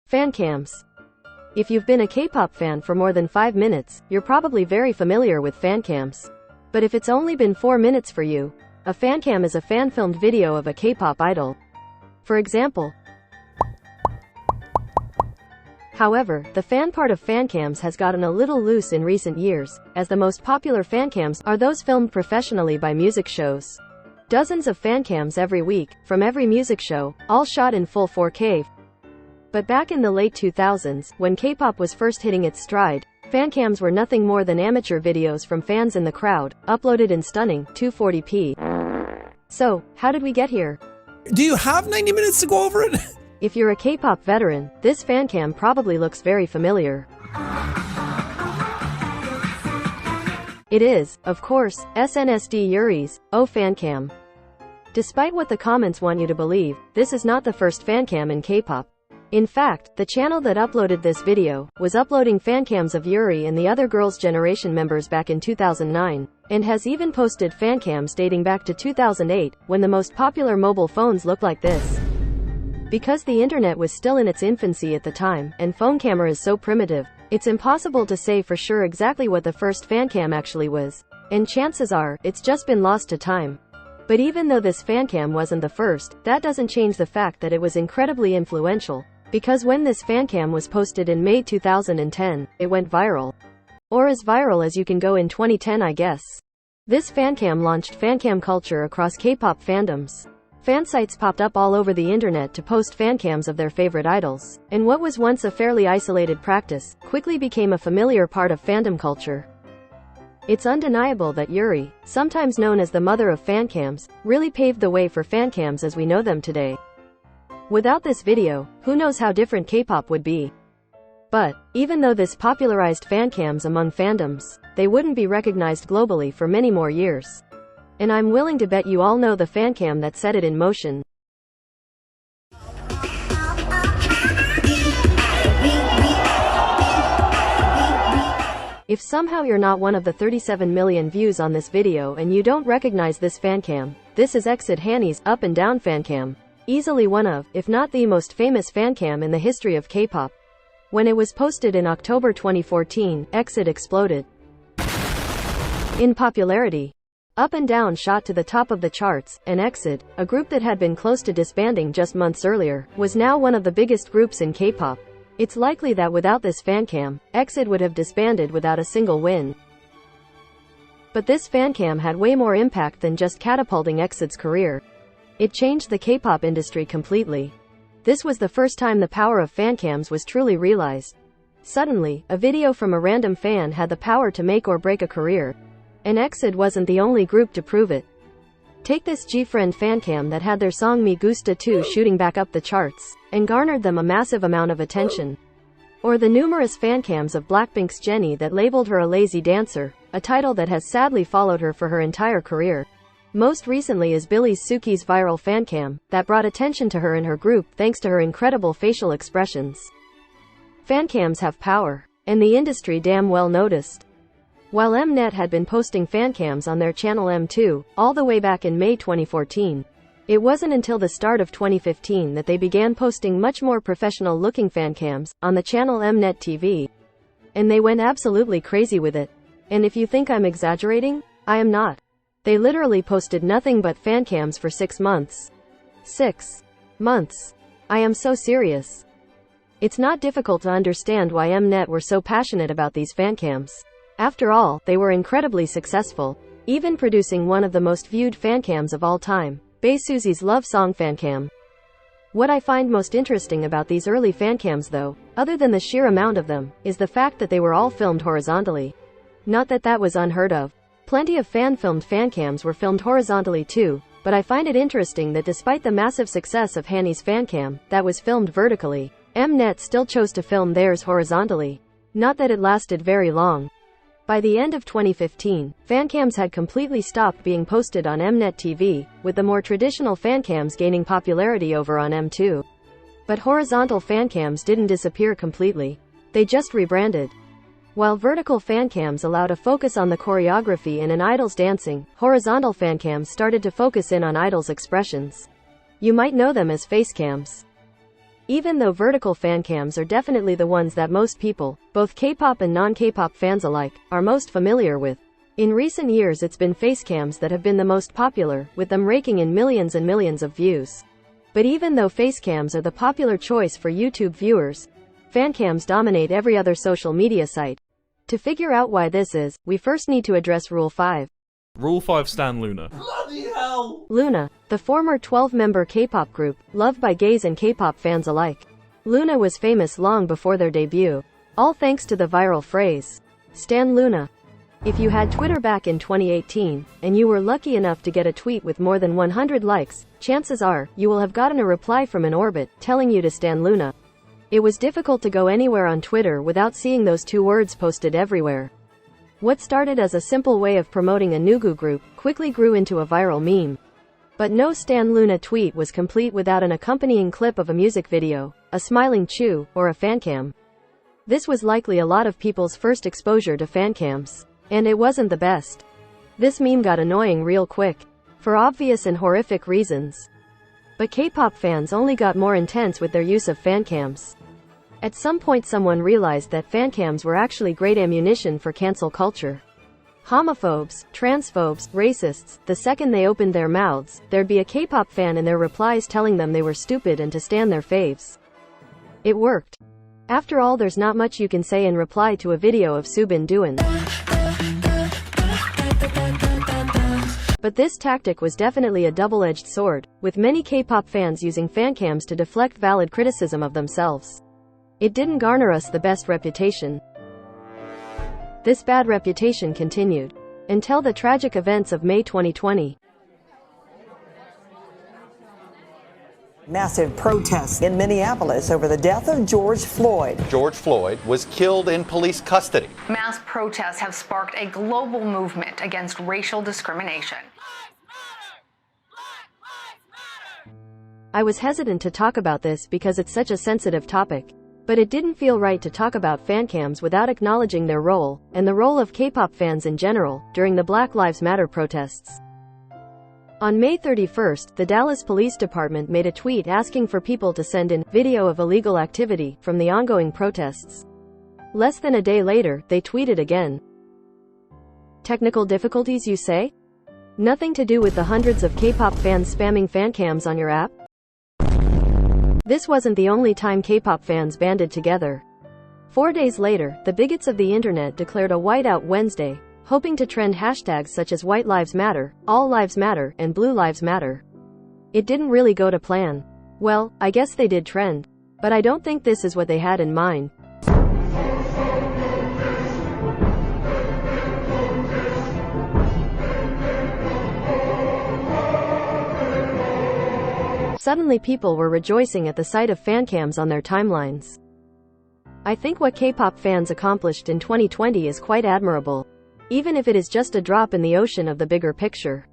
Fancams. If you've been a K-pop fan for more than 5 minutes, you're probably very familiar with fancams. But if it's only been 4 minutes for you, a fancam is a fan-filmed video of a K-pop idol. For example. However, the fan part of fancams has gotten a little loose in recent years, as the most popular fancams are those filmed professionally by music shows. Dozens of fancams every week, from every music show, all shot in full 4K. But back in the late 2000s, when K-pop was first hitting its stride, fancams were nothing more than amateur videos from fans in the crowd, uploaded in stunning 240p. So, how did we get here? Do you have 90 minutes to go over it? If you're a K-pop veteran, this fancam probably looks very familiar. It is, of course, SNSD Yuri's Oh fancam. Despite what the comments want you to believe, this is not the first fancam in K-pop. In fact, the channel that uploaded this video was uploading fancams of Yuri and the other Girls' Generation members back in 2009, and has even posted fancams dating back to 2008, when the most popular mobile phones looked like this. Because the internet was still in its infancy at the time, and phone camera is so primitive, it's impossible to say for sure exactly what the first fancam actually was, and chances are, it's just been lost to time. But even though this fancam wasn't the first, that doesn't change the fact that it was incredibly influential. Because when this fancam was posted in May 2010, it went viral. Or as viral as you can go in 2010, I guess. This fancam launched fancam culture across K-pop fandoms. Fan sites popped up all over the internet to post fancams of their favorite idols, and what was once a fairly isolated practice, quickly became a familiar part of fandom culture. It's undeniable that Yuri, sometimes known as the mother of fancams, really paved the way for fancams as we know them today. Without this video, who knows how different K-pop would be. But, even though this popularized fancams among fandoms, they wouldn't be recognized globally for many more years. And I'm willing to bet you all know the fancam that set it in motion. If somehow you're not one of the 37 million views on this video and you don't recognize this fancam, this is EXID Hani's Up and Down fancam. Easily one of, if not the most famous fancam in the history of K-pop. When it was posted in October 2014, EXID exploded in popularity. Up and Down shot to the top of the charts, and EXID, a group that had been close to disbanding just months earlier, was now one of the biggest groups in K-pop. It's likely that without this fancam, EXID would have disbanded without a single win. But this fancam had way more impact than just catapulting EXID's career. It changed the K-pop industry completely. This was the first time the power of fancams was truly realized. Suddenly, a video from a random fan had the power to make or break a career. And EXID wasn't the only group to prove it. Take this G-Friend fancam that had their song Me Gusta 2 shooting back up the charts, and garnered them a massive amount of attention. Or the numerous fancams of Blackpink's Jennie that labeled her a lazy dancer, a title that has sadly followed her for her entire career. Most recently is Billy's Suki's viral fancam, that brought attention to her and her group thanks to her incredible facial expressions. Fancams have power, and the industry damn well noticed. While Mnet had been posting fancams on their channel M2, all the way back in May 2014, it wasn't until the start of 2015 that they began posting much more professional-looking fancams on the channel Mnet TV. And they went absolutely crazy with it. And if you think I'm exaggerating, I am not. They literally posted nothing but fancams for 6 months. 6 months. I am so serious. It's not difficult to understand why Mnet were so passionate about these fancams. After all, they were incredibly successful, even producing one of the most viewed fancams of all time, Bae Suzy's love song fancam. What I find most interesting about these early fancams though, other than the sheer amount of them, is the fact that they were all filmed horizontally. Not that that was unheard of. Plenty of fan-filmed fancams were filmed horizontally too, but I find it interesting that despite the massive success of Hani's fancam, that was filmed vertically, Mnet still chose to film theirs horizontally. Not that it lasted very long. By the end of 2015, fancams had completely stopped being posted on Mnet TV, with the more traditional fancams gaining popularity over on M2. But horizontal fancams didn't disappear completely. They just rebranded. While vertical fancams allowed a focus on the choreography and an idol's dancing, horizontal fancams started to focus in on idols' expressions. You might know them as facecams. Even though vertical fancams are definitely the ones that most people, both K-pop and non-K-pop fans alike, are most familiar with. In recent years it's been facecams that have been the most popular, with them raking in millions and millions of views. But even though facecams are the popular choice for YouTube viewers, fancams dominate every other social media site. To figure out why this is, we first need to address Rule 5. Rule 5 Stan Loona. Bloody hell! Loona, the former 12-member K-pop group, loved by gays and K-pop fans alike. Loona was famous long before their debut, all thanks to the viral phrase, "Stan Loona." If you had Twitter back in 2018, and you were lucky enough to get a tweet with more than 100 likes, chances are, you will have gotten a reply from an orbit, telling you to stan Loona. It was difficult to go anywhere on Twitter without seeing those two words posted everywhere. What started as a simple way of promoting a Nugu group, quickly grew into a viral meme. But no Stan Loona tweet was complete without an accompanying clip of a music video, a smiling Chu, or a fancam. This was likely a lot of people's first exposure to fancams. And it wasn't the best. This meme got annoying real quick. For obvious and horrific reasons. But K-pop fans only got more intense with their use of fancams. At some point someone realized that fancams were actually great ammunition for cancel culture. Homophobes, transphobes, racists, the second they opened their mouths, there'd be a K-pop fan in their replies telling them they were stupid and to stan their faves. It worked. After all, there's not much you can say in reply to a video of Subin Duan. But this tactic was definitely a double-edged sword, with many K-pop fans using fancams to deflect valid criticism of themselves. It didn't garner us the best reputation. This bad reputation continued until the tragic events of May 2020. Massive protests in Minneapolis over the death of George Floyd. George Floyd was killed in police custody. Mass protests have sparked a global movement against racial discrimination. I was hesitant to talk about this because it's such a sensitive topic. But it didn't feel right to talk about fancams without acknowledging their role, and the role of K-pop fans in general, during the Black Lives Matter protests. On May 31st, the Dallas Police Department made a tweet asking for people to send in video of illegal activity from the ongoing protests. Less than a day later, they tweeted again. Technical difficulties, you say? Nothing to do with the hundreds of K-pop fans spamming fancams on your app? This wasn't the only time K-pop fans banded together. 4 days later, the bigots of the internet declared a Whiteout Wednesday, hoping to trend hashtags such as White Lives Matter, All Lives Matter, and Blue Lives Matter. It didn't really go to plan. Well, I guess they did trend. But I don't think this is what they had in mind. Suddenly people were rejoicing at the sight of fancams on their timelines. I think what K-pop fans accomplished in 2020 is quite admirable. Even if it is just a drop in the ocean of the bigger picture.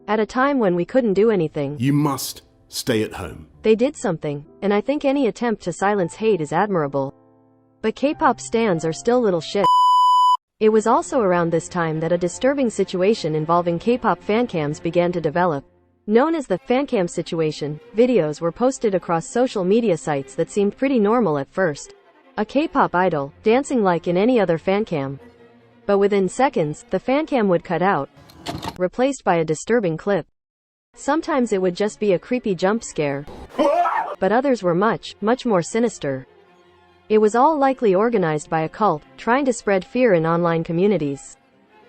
At a time when we couldn't do anything. You must stay at home. They did something, and I think any attempt to silence hate is admirable. But K-pop stans are still little shit. It was also around this time that a disturbing situation involving K-pop fancams began to develop. Known as the fancam situation, videos were posted across social media sites that seemed pretty normal at first. A K-pop idol, dancing like in any other fancam. But within seconds, the fancam would cut out, replaced by a disturbing clip. Sometimes it would just be a creepy jump scare. But others were much, much more sinister. It was all likely organized by a cult, trying to spread fear in online communities.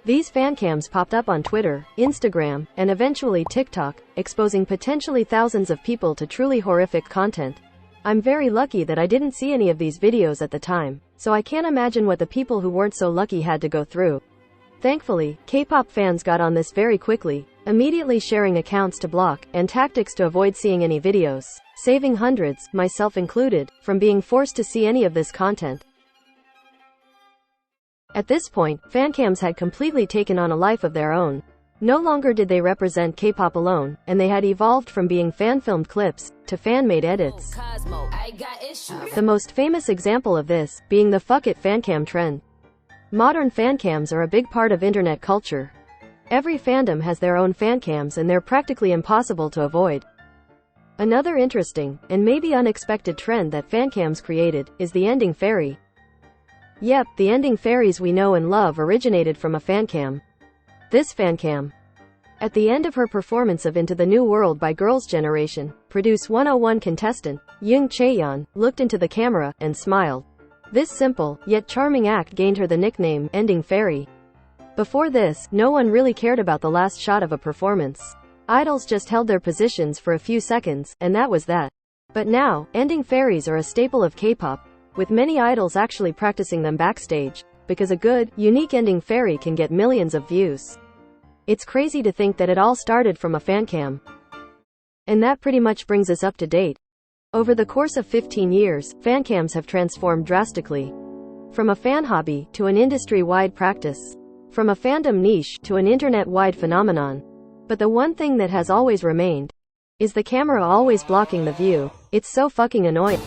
These fancams popped up on Twitter, Instagram, and eventually TikTok, exposing potentially thousands of people to truly horrific content. I'm very lucky that I didn't see any of these videos at the time, so I can't imagine what the people who weren't so lucky had to go through. Thankfully, K-pop fans got on this very quickly, immediately sharing accounts to block, and tactics to avoid seeing any videos, saving hundreds, myself included, from being forced to see any of this content. At this point, fancams had completely taken on a life of their own. No longer did they represent K-pop alone, and they had evolved from being fan-filmed clips to fan-made edits. The most famous example of this being the fuck it fancam trend. Modern fancams are a big part of internet culture. Every fandom has their own fancams and they're practically impossible to avoid. Another interesting, and maybe unexpected trend that fancams created, is the ending fairy. Yep, the ending fairies we know and love originated from a fancam. This fancam, at the end of her performance of Into the New World by Girls' Generation, Produce 101 contestant, Young Chaeyeon, looked into the camera, and smiled. This simple, yet charming act gained her the nickname, Ending Fairy. Before this, no one really cared about the last shot of a performance. Idols just held their positions for a few seconds, and that was that. But now, ending fairies are a staple of K-pop, with many idols actually practicing them backstage, because a good, unique ending fairy can get millions of views. It's crazy to think that it all started from a fancam. And that pretty much brings us up to date. Over the course of 15 years, fancams have transformed drastically. From a fan hobby to an industry-wide practice. From a fandom niche to an internet-wide phenomenon. But the one thing that has always remained is the camera always blocking the view. It's so fucking annoying.